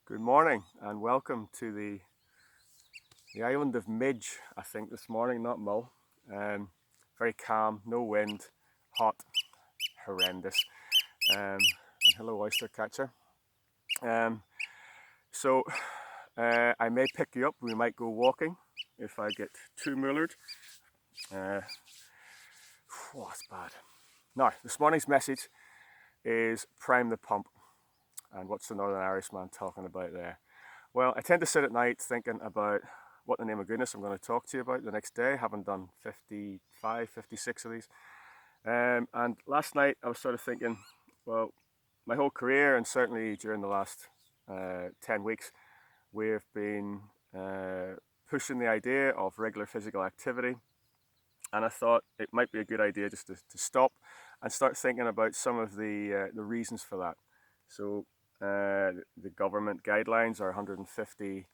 Good morning and welcome to the island of Midge, I think, this morning, not Mull. Um, Very calm, no wind, hot, horrendous. And hello, oyster catcher. Um, so I may pick you up. We might go walking if I get too mullered. Uh, it's bad. Now, this morning's message is prime the pump. And what's the Northern Irishman talking about there? Well, I tend to sit at night thinking about what the name of goodness I'm going to talk to you about the next day, having done 55, 56 of these. And last night I was sort of thinking, well, my whole career and certainly during the last 10 weeks, we've been pushing the idea of regular physical activity. And I thought it might be a good idea just to stop and start thinking about some of the reasons for that. So the government guidelines are 150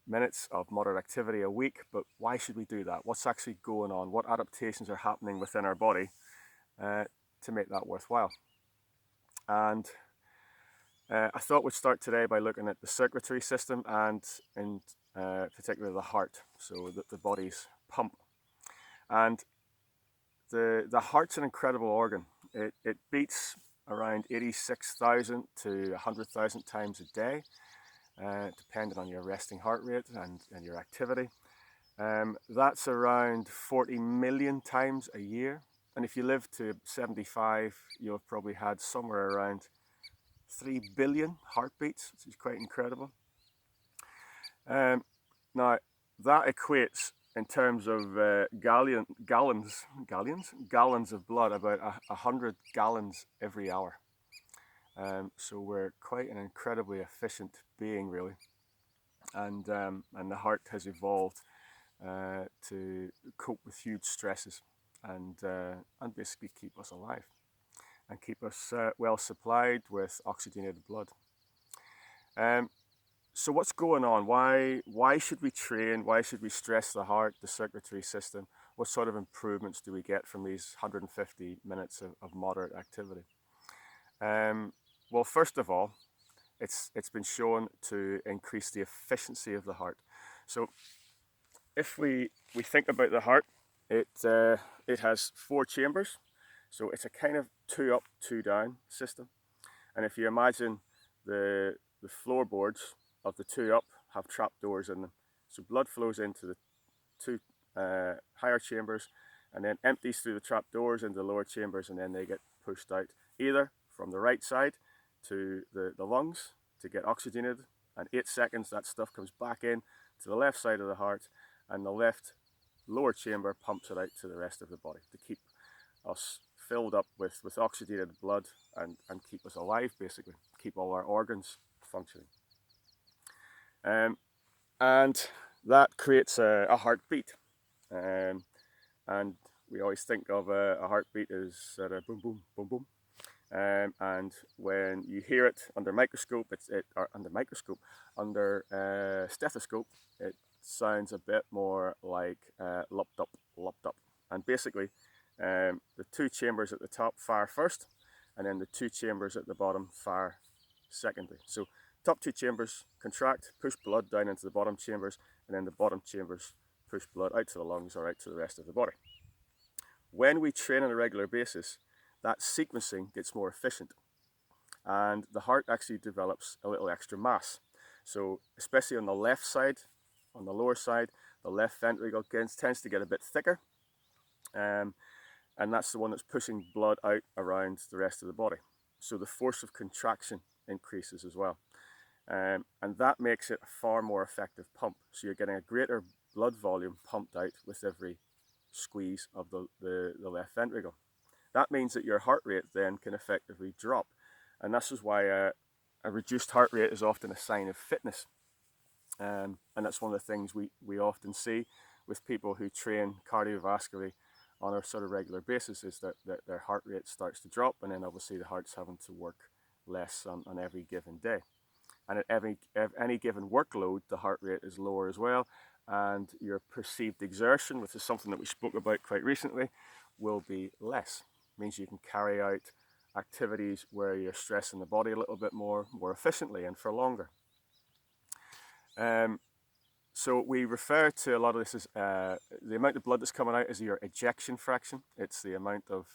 minutes of moderate activity a week, but why should we do that? What's actually going on? What adaptations are happening within our body to make that worthwhile? And I thought we'd start today by looking at the circulatory system and in particular the heart, so the body's pump. And the heart's an incredible organ. It beats around 86,000 to 100,000 times a day, depending on your resting heart rate and your activity. That's around 40 million times a year. And if you live to 75, you'll have probably had somewhere around 3 billion heartbeats, which is quite incredible. Now, that equates in terms of gallons of blood, about 100 gallons every hour. So we're quite an incredibly efficient being, really. And the heart has evolved to cope with huge stresses and basically keep us alive and keep us well supplied with oxygenated blood. So what's going on? Why should we train? Why should we stress the heart, the circulatory system? What sort of improvements do we get from these 150 minutes of moderate activity? Well, first of all, it's been shown to increase the efficiency of the heart. So if we think about the heart, it has 4 chambers. So it's a kind of 2 up, 2 down system. And if you imagine the floorboards of the 2 up have trapdoors in them. So blood flows into the 2 higher chambers and then empties through the trapdoors into the lower chambers, and then they get pushed out either from the right side to the lungs to get oxygenated, and 8 seconds that stuff comes back in to the left side of the heart, and the left lower chamber pumps it out to the rest of the body to keep us filled up with oxygenated blood and keep us alive, basically, keep all our organs functioning. And that creates a heartbeat. And we always think of a heartbeat as a boom, boom, boom, boom. And when you hear it under microscope, under stethoscope, it sounds a bit more like lopped up, lopped up. And basically, the 2 chambers at the top fire first, and then the 2 chambers at the bottom fire secondly. So top 2 chambers contract, push blood down into the bottom chambers, and then the bottom chambers push blood out to the lungs or out to the rest of the body. When we train on a regular basis, that sequencing gets more efficient, and the heart actually develops a little extra mass. So especially on the left side, on the lower side, the left ventricle tends to get a bit thicker, and that's the one that's pushing blood out around the rest of the body. So the force of contraction increases as well. And that makes it a far more effective pump. So you're getting a greater blood volume pumped out with every squeeze of the left ventricle. That means that your heart rate then can effectively drop. And this is why a reduced heart rate is often a sign of fitness. And that's one of the things we often see with people who train cardiovascularly on a sort of regular basis, is that their heart rate starts to drop, and then obviously the heart's having to work less on every given day. And at any given workload, the heart rate is lower as well, and your perceived exertion, which is something that we spoke about quite recently, will be less. It means you can carry out activities where you're stressing the body a little bit more efficiently and for longer. So we refer to a lot of this as the amount of blood that's coming out is your ejection fraction. It's the amount of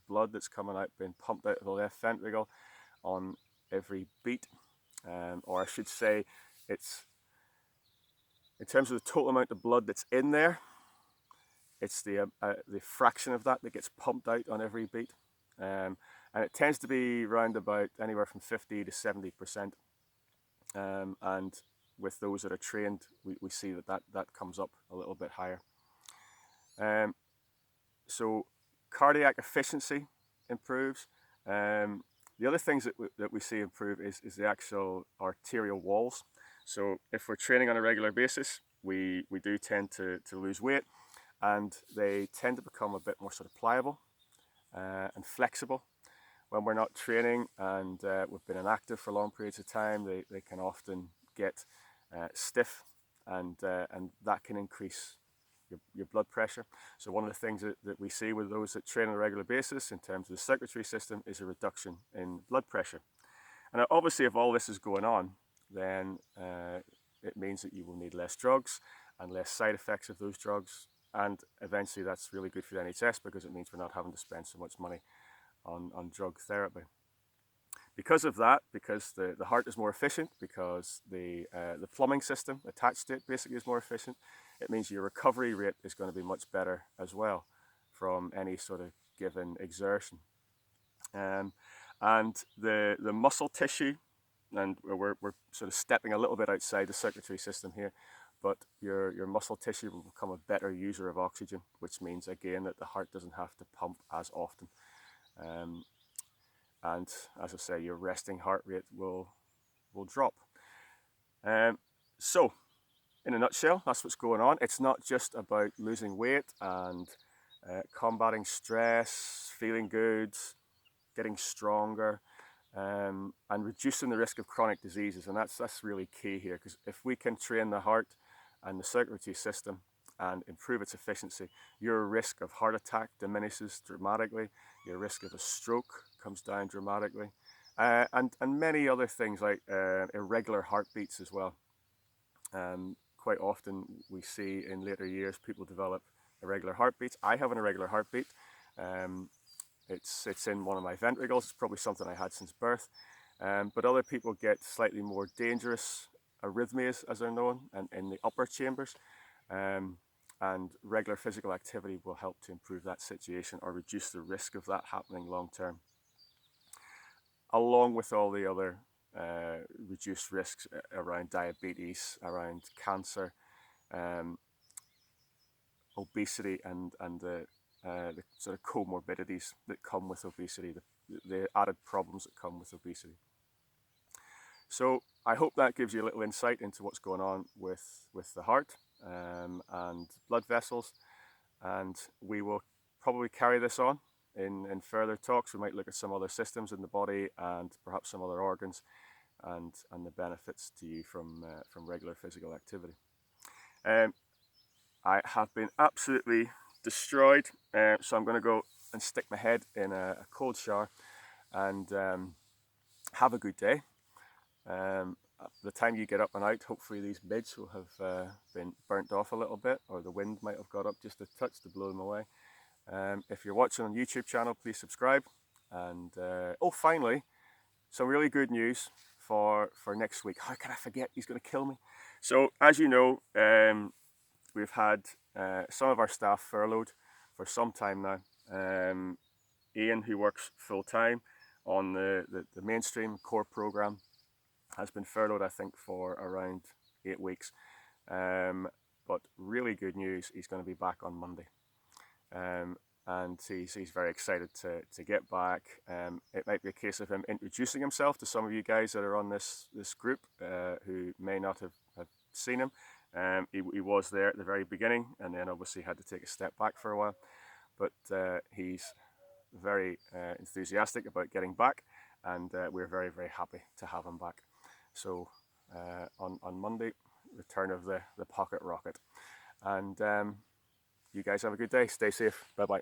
blood that's coming out, being pumped out of the left ventricle on every beat. Or I should say, it's in terms of the total amount of blood that's in there, it's the fraction of that that gets pumped out on every beat. And it tends to be around about anywhere from 50 to 70%. And with those that are trained, we see that comes up a little bit higher. So cardiac efficiency improves. The other things that we see improve is the actual arterial walls. So if we're training on a regular basis, we do tend to lose weight, and they tend to become a bit more sort of pliable and flexible. When we're not training and we've been inactive for long periods of time, they can often get stiff, and that can increase your blood pressure. So one of the things that we see with those that train on a regular basis in terms of the circulatory system is a reduction in blood pressure. And obviously if all this is going on, then it means that you will need less drugs and less side effects of those drugs, and eventually that's really good for the NHS because it means we're not having to spend so much money on drug therapy. Because of that, because the heart is more efficient, because the plumbing system attached to it basically is more efficient, it means your recovery rate is going to be much better as well from any sort of given exertion. And the muscle tissue, and we're sort of stepping a little bit outside the circulatory system here, but your muscle tissue will become a better user of oxygen, which means again that the heart doesn't have to pump as often. And as I say, your resting heart rate will drop. So in a nutshell, that's what's going on. It's not just about losing weight and combating stress, feeling good, getting stronger, and reducing the risk of chronic diseases. And that's really key here, because if we can train the heart and the circulatory system and improve its efficiency, your risk of heart attack diminishes dramatically, your risk of a stroke comes down dramatically, and many other things like irregular heartbeats as well. Quite often we see in later years people develop irregular heartbeats. I have an irregular heartbeat. It's in one of my ventricles. It's probably something I had since birth. But other people get slightly more dangerous arrhythmias, as they're known, and in the upper chambers. And regular physical activity will help to improve that situation or reduce the risk of that happening long term, along with all the other reduced risks around diabetes, around cancer, obesity, and the sort of comorbidities that come with obesity, the added problems that come with obesity. So I hope that gives you a little insight into what's going on with the heart and blood vessels, and we will probably carry this on in further talks. We might look at some other systems in the body and perhaps some other organs, and the benefits to you from regular physical activity. I have been absolutely destroyed, so I'm going to go and stick my head in a cold shower and have a good day. The time you get up and out, hopefully these midges will have been burnt off a little bit, or the wind might have got up just a touch to blow them away. If you're watching on YouTube channel, please subscribe. And finally, some really good news for next week. How can I forget? He's going to kill me. So as you know, we've had some of our staff furloughed for some time now. Ian, who works full-time on the mainstream core program, has been furloughed, I think, for around 8 weeks. But really good news, he's going to be back on Monday. And he's very excited to get back. It might be a case of him introducing himself to some of you guys that are on this group who may not have seen him. He was there at the very beginning, and then obviously had to take a step back for a while. But he's very enthusiastic about getting back, and we're very, very happy to have him back. So on Monday, return of the pocket rocket. And you guys have a good day. Stay safe. Bye-bye.